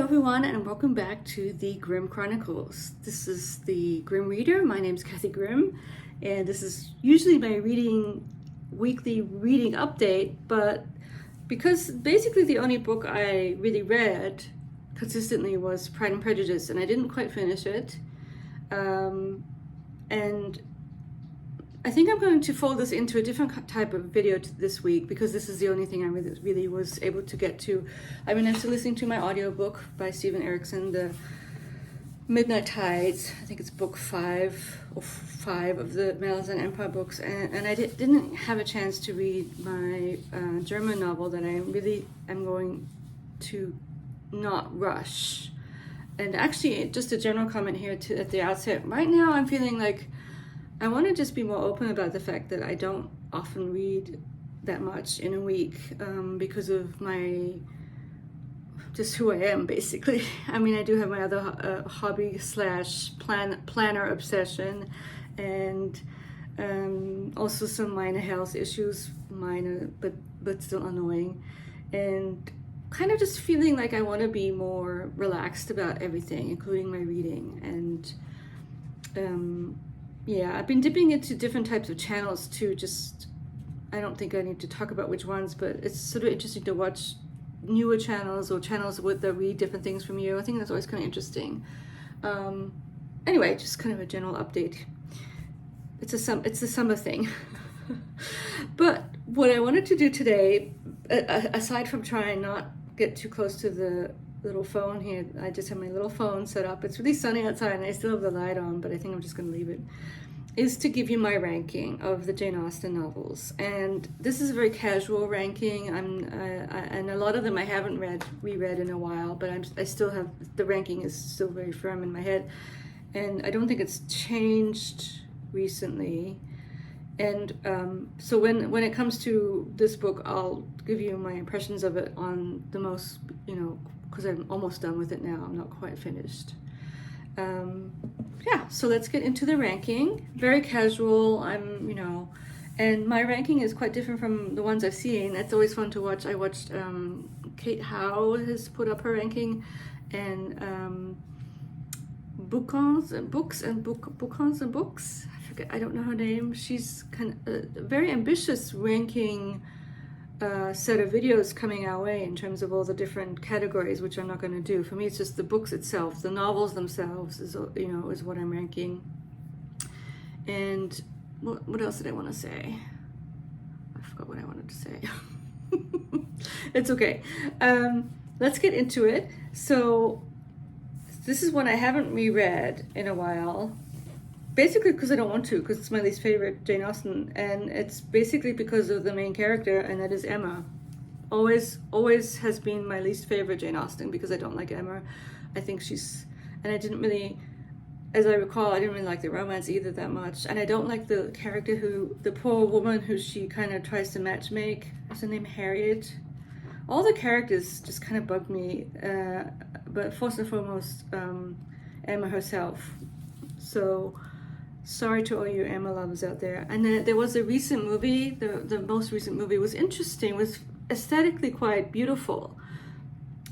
everyone, and welcome back to the Grimm Chronicles. This is the Grimm Reader. My name is Kathy Grimm, and this is usually my weekly reading update, but because basically the only book I really read consistently was Pride and Prejudice, and I didn't quite finish it. And I think I'm going to fold this into a different type of video this week because this is the only thing I really was able to get to. I mean, I'm still listening to my audiobook by Steven Erikson, The Midnight Tides. I think it's book 5 of the Malice and Empire books. And I didn't have a chance to read my German novel that I really am going to not rush. And actually, just a general comment here at the outset. Right now, I'm feeling like I want to just be more open about the fact that I don't often read that much in a week because of just who I am, basically. I mean, I do have my other hobby / planner obsession, and also some minor health issues, but still annoying, and kind of just feeling like I want to be more relaxed about everything, including my reading. And yeah, I've been dipping into different types of channels too. I don't think I need to talk about which ones, but it's sort of interesting to watch newer channels or channels that read different things from you. I think that's always kind of interesting. Anyway, just kind of a general update. It's a summer thing. But what I wanted to do today, aside from trying not get too close to the little phone here, I just have my little phone set up. It's really sunny outside and I still have the light on, but I think I'm just going to leave it, is to give you my ranking of the Jane Austen novels. And this is a very casual ranking. And a lot of them I haven't reread in a while, but I still have, the ranking is still very firm in my head. And I don't think it's changed recently. And so when it comes to this book, I'll give you my impressions of it on the most, because I'm almost done with it now. I'm not quite finished. Yeah, so let's get into the ranking. Very casual. And my ranking is quite different from the ones I've seen. It's always fun to watch. I watched Kate Howe has put up her ranking, and Books. I don't know her name. She's kind of a very ambitious ranking set of videos coming our way in terms of all the different categories, which I'm not going to do. For me, it's just the books itself, the novels themselves is what I'm ranking. And what else did I want to say? I forgot what I wanted to say. It's okay. Let's get into it. So this is one I haven't reread in a while. Basically because I don't want to, because it's my least favorite Jane Austen, and it's basically because of the main character, and that is Emma. Always has been my least favorite Jane Austen because I don't like Emma. I think and I didn't really, as I recall, I didn't really like the romance either that much, and I don't like the character the poor woman who she kind of tries to matchmake. What's her name? Harriet. All the characters just kind of bug me, but first and foremost, Emma herself. So sorry to all you Emma lovers out there. And then there was a recent movie, the most recent movie was interesting, was aesthetically quite beautiful,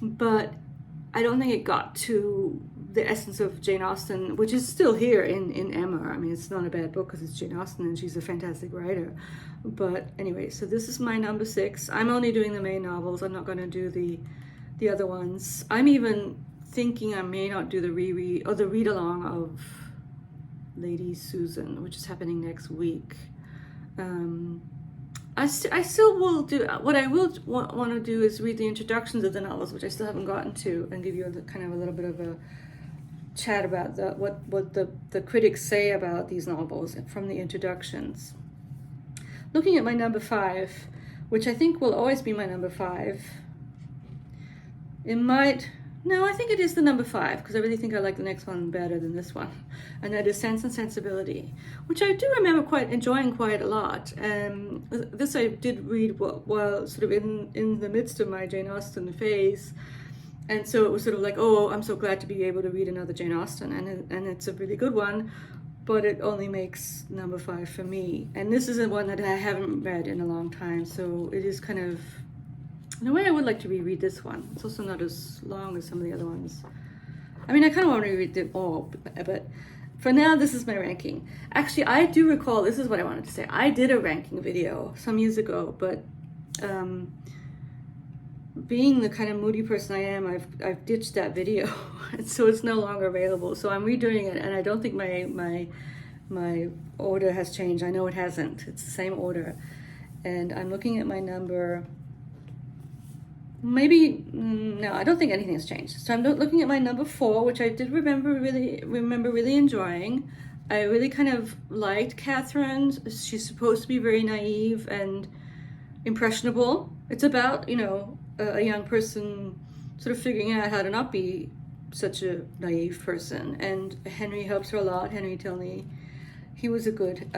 but I don't think it got to the essence of Jane Austen, which is still here in Emma. I mean, it's not a bad book because it's Jane Austen and she's a fantastic writer. But anyway, so this is my number 6. I'm only doing the main novels. I'm not going to do the other ones. I'm even thinking I may not do the reread or the read along of Lady Susan, which is happening next week. I still will do, what I will want to do is read the introductions of the novels, which I still haven't gotten to, and give you kind of a little bit of a chat about what the critics say about these novels from the introductions. Looking at my number 5, which I think will always be my number 5, I think it is the number 5, because I really think I like the next one better than this one. And that is Sense and Sensibility, which I do remember enjoying quite a lot. This I did read while sort of in the midst of my Jane Austen phase. And so it was sort of like, oh, I'm so glad to be able to read another Jane Austen. And it's a really good one, but it only makes number 5 for me. And this is one that I haven't read in a long time, so it is kind of In a way, I would like to reread this one. It's also not as long as some of the other ones. I mean, I kind of want to reread them all, but for now, this is my ranking. Actually, I do recall, this is what I wanted to say. I did a ranking video some years ago, but being the kind of moody person I am, I've ditched that video, and so it's no longer available. So I'm redoing it, and I don't think my order has changed. I know it hasn't. It's the same order, and I'm looking at my number. Maybe no, I don't think anything has changed. So I'm looking at my number 4, which I did remember really enjoying. I really kind of liked Catherine. She's supposed to be very naive and impressionable. It's about, you know, a young person sort of figuring out how to not be such a naive person. And Henry helps her a lot. Henry Tilney, he was a good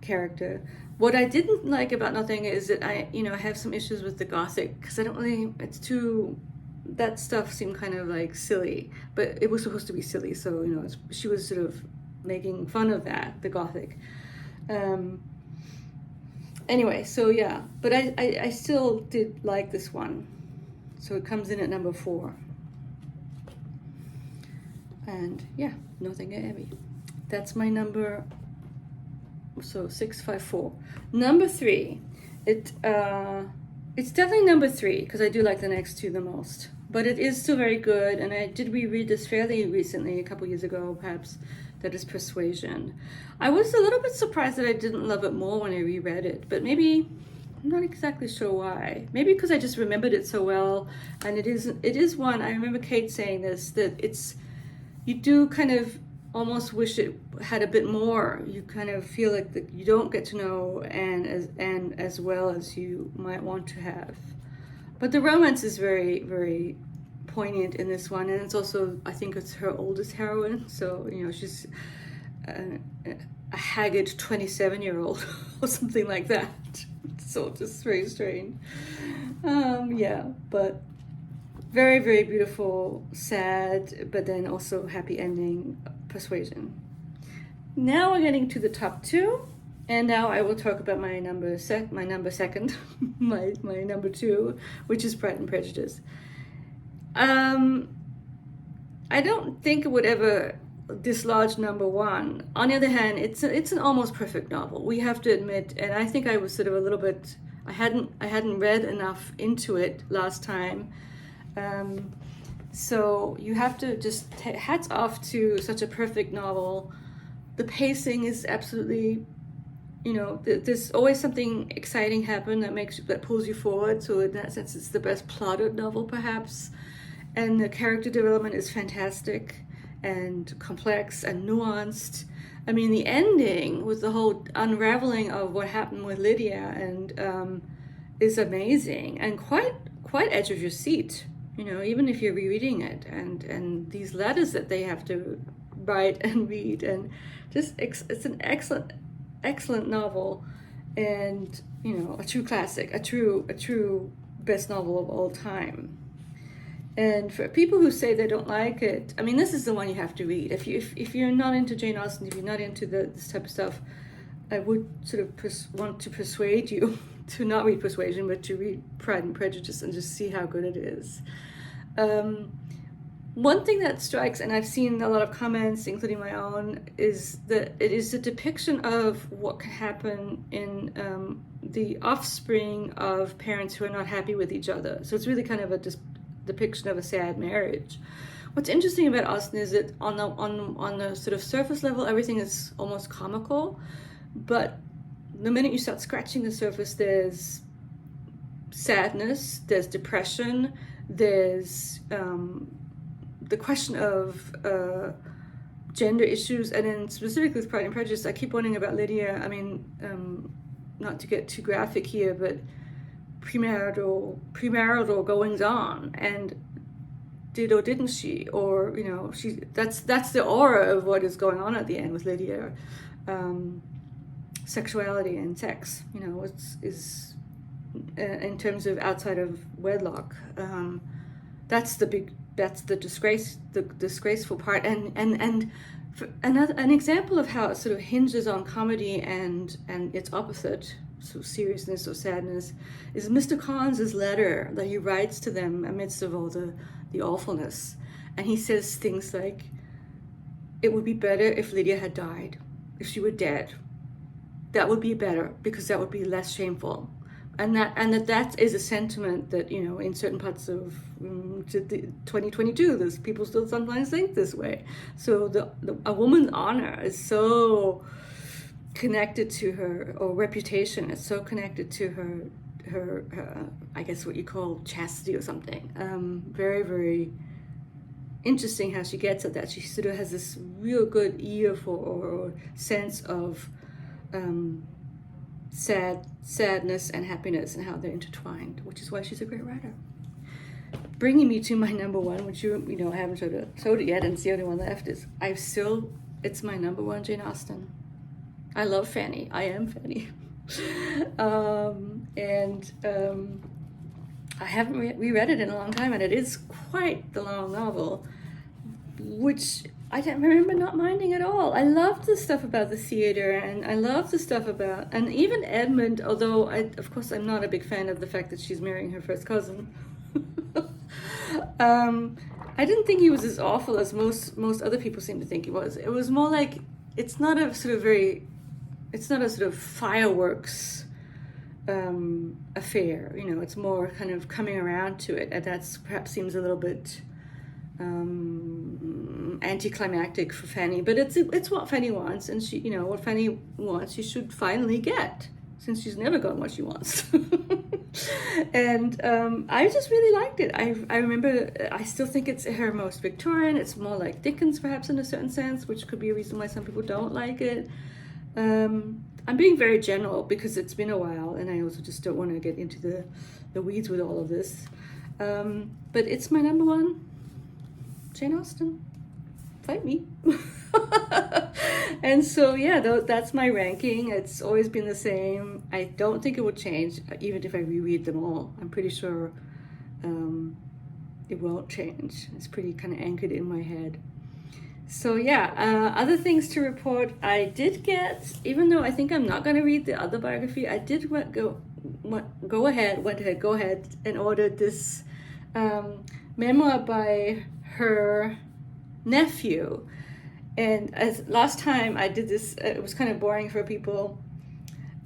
character. What I didn't like about Nothing is that I have some issues with the Gothic, because I don't really, that stuff seemed kind of like silly, but it was supposed to be silly, so, you know, she was sort of making fun of that, the Gothic. Anyway, so yeah, but I still did like this one. So it comes in at number 4. And yeah, Nothing Abbey. That's my number. So 654. Number 3. It's definitely number 3 because I do like the next 2 the most. But it is still very good, and I did reread this fairly recently, a couple years ago perhaps. That is Persuasion. I was a little bit surprised that I didn't love it more when I reread it, but maybe I'm not exactly sure why. Maybe because I just remembered it so well, and it is one. I remember Kate saying this, that you do kind of almost wish it had a bit more. You kind of feel like that you don't get to know Anne as well as you might want to have. But the romance is very, very poignant in this one, and it's also, I think it's her oldest heroine, so, you know, she's a haggard 27-year-old or something like that. So just very strange. Yeah, but very, very beautiful, sad, but then also happy ending. Persuasion. Now we're getting to the top 2, and now I will talk about my number 2, my number 2, which is Pride and Prejudice. I don't think it would ever dislodge number 1. On the other hand, it's an almost perfect novel. We have to admit, and I think I was sort of a little bit. I hadn't read enough into it last time. So you have to just hats off to such a perfect novel. The pacing is absolutely, you know, there's always something exciting happen that pulls you forward. So in that sense, it's the best plotted novel perhaps. And the character development is fantastic and complex and nuanced. I mean, the ending with the whole unraveling of what happened with Lydia and is amazing and quite edge of your seat. You know, even if you're rereading it, and these letters that they have to write and read, and just it's an excellent novel, and, you know, a true classic, a true best novel of all time. And for people who say they don't like it, I mean, this is the one you have to read. If you're not into Jane Austen, if you're not into this type of stuff, I would sort of want to persuade you to not read Persuasion, but to read Pride and Prejudice and just see how good it is. One thing that strikes, and I've seen a lot of comments, including my own, is that it is a depiction of what can happen in the offspring of parents who are not happy with each other. So it's really kind of a depiction of a sad marriage. What's interesting about Austen is that on the sort of surface level, everything is almost comical, but the minute you start scratching the surface, there's sadness, there's depression, there's the question of gender issues, and then specifically with Pride and Prejudice, I keep wondering about Lydia. I mean, not to get too graphic here, but premarital goings on, and did or didn't she, or, you know, that's the aura of what is going on at the end with Lydia. Sexuality and sex, you know, is in terms of outside of wedlock. That's the disgraceful part, and an example of how it sort of hinges on comedy and its opposite, so seriousness or sadness, is Mr. Collins's letter that he writes to them amidst of all the awfulness. And he says things like, it would be better if Lydia had died, if she were dead. That would be better, because that would be less shameful. And that is a sentiment that, you know, in certain parts of 2022, there's people still sometimes think this way. So a woman's honor is so connected to her, or reputation is so connected to her I guess what you call chastity or something. Very, very interesting how she gets at that. She sort of has this real good ear for, or sense of sadness and happiness and how they're intertwined, which is why she's a great writer. Bringing me to my number one, which you know I haven't showed it yet, and it's the only one left, is it's my number one, Jane Austen. I love Fanny. I am Fanny. I haven't reread it in a long time, and it is quite the long novel, which I don't remember not minding at all. I loved the stuff about the theater, and I love the stuff about, and even Edmund, although of course I'm not a big fan of the fact that she's marrying her first cousin. I didn't think he was as awful as most other people seem to think he was. It was more like, it's not a sort of fireworks affair, you know. It's more kind of coming around to it, and that's perhaps seems a little bit anticlimactic for Fanny, but it's what Fanny wants, and she, you know, what Fanny wants, she should finally get, since she's never gotten what she wants. And I just really liked it. I remember, I still think it's her most Victorian. It's more like Dickens, perhaps, in a certain sense, which could be a reason why some people don't like it. I'm being very general because it's been a while, and I also just don't want to get into the weeds with all of this. But it's my number one, Jane Austen. Fight me. And so, yeah, that's my ranking. It's always been the same. I don't think it would change, even if I reread them all. I'm pretty sure it won't change. It's pretty kind of anchored in my head. So yeah, other things to report. I did get, even though I think I'm not going to read the other biography, I did go ahead and ordered this memoir by her nephew. And as last time I did this, it was kind of boring for people.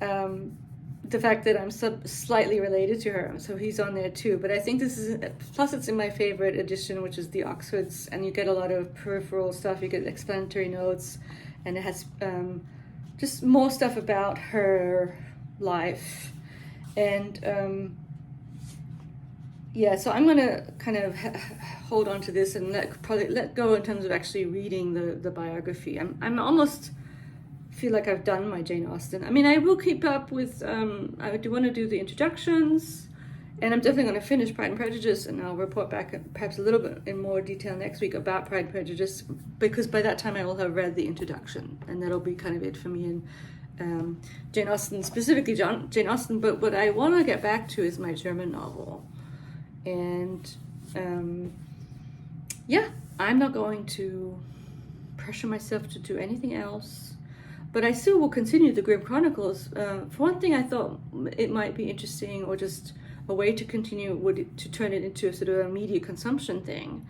The fact that I'm slightly related to her, so he's on there too. But I think this is, plus it's in my favorite edition, which is the Oxford's, and you get a lot of peripheral stuff. You get explanatory notes, and it has just more stuff about her life. And yeah, so I'm gonna kind of hold on to this and let go in terms of actually reading the biography. I'm almost feel like I've done my Jane Austen. I mean, I will keep up with, I do want to do the introductions, and I'm definitely going to finish Pride and Prejudice, and I'll report back perhaps a little bit in more detail next week about Pride and Prejudice, because by that time I will have read the introduction, and that'll be kind of it for me and Jane Austen, specifically Jane Austen. But what I want to get back to is my German novel. And yeah, I'm not going to pressure myself to do anything else. But I still will continue the Grimm Chronicles. For one thing, I thought it might be interesting, or just a way to continue, to turn it into a sort of a media consumption thing.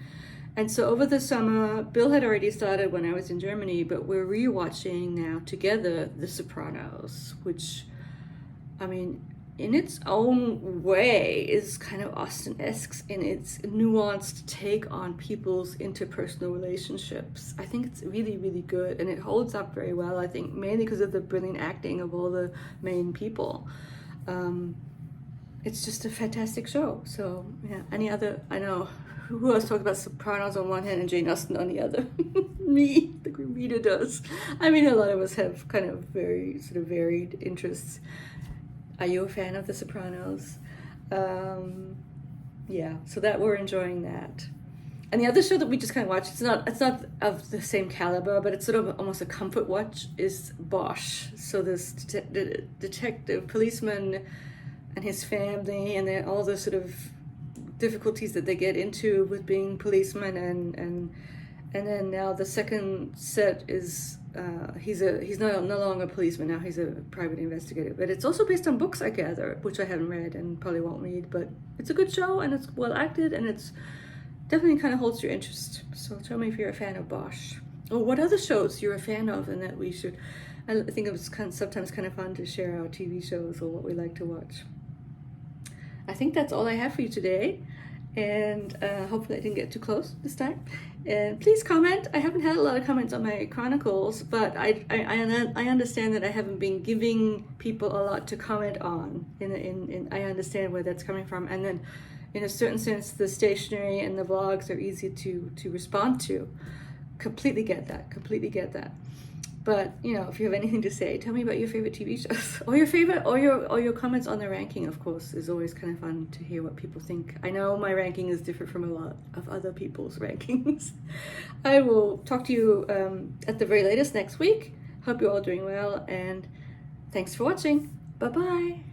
And so over the summer, Bill had already started when I was in Germany, but we're rewatching now together The Sopranos, which, I mean, in its own way is kind of Austen-esque in its nuanced take on people's interpersonal relationships. I think it's really, really good, and it holds up very well, I think, mainly because of the brilliant acting of all the main people. It's just a fantastic show. So yeah, I know, who else talks about Sopranos on one hand and Jane Austen on the other? Me, the reader, does. I mean, a lot of us have kind of very sort of varied interests. Are you a fan of The Sopranos? Yeah, so that we're enjoying that. And the other show that we just kind of watched, it's not of the same caliber, but it's sort of almost a comfort watch, is Bosch. So this detective policeman and his family, and then all the sort of difficulties that they get into with being policemen, and then now the second set is he's no longer a policeman now. He's a private investigator. But it's also based on books, I gather, which I haven't read and probably won't read. But it's a good show, and it's well acted, and it's definitely kind of holds your interest. So tell me if you're a fan of Bosch, or what other shows you're a fan of, and that we should. I think it was sometimes kind of fun to share our TV shows or what we like to watch. I think that's all I have for you today, and hopefully I didn't get too close this time. And please comment. I haven't had a lot of comments on my chronicles, but I understand that I haven't been giving people a lot to comment on. I understand where that's coming from, and then in a certain sense, the stationery and the vlogs are easy to respond to. Completely get that. But if you have anything to say, tell me about your favorite TV shows, or your comments on the ranking. Of course, is always kind of fun to hear what people think. I know my ranking is different from a lot of other people's rankings. I will talk to you at the very latest next week. Hope you're all doing well, and thanks for watching. Bye bye.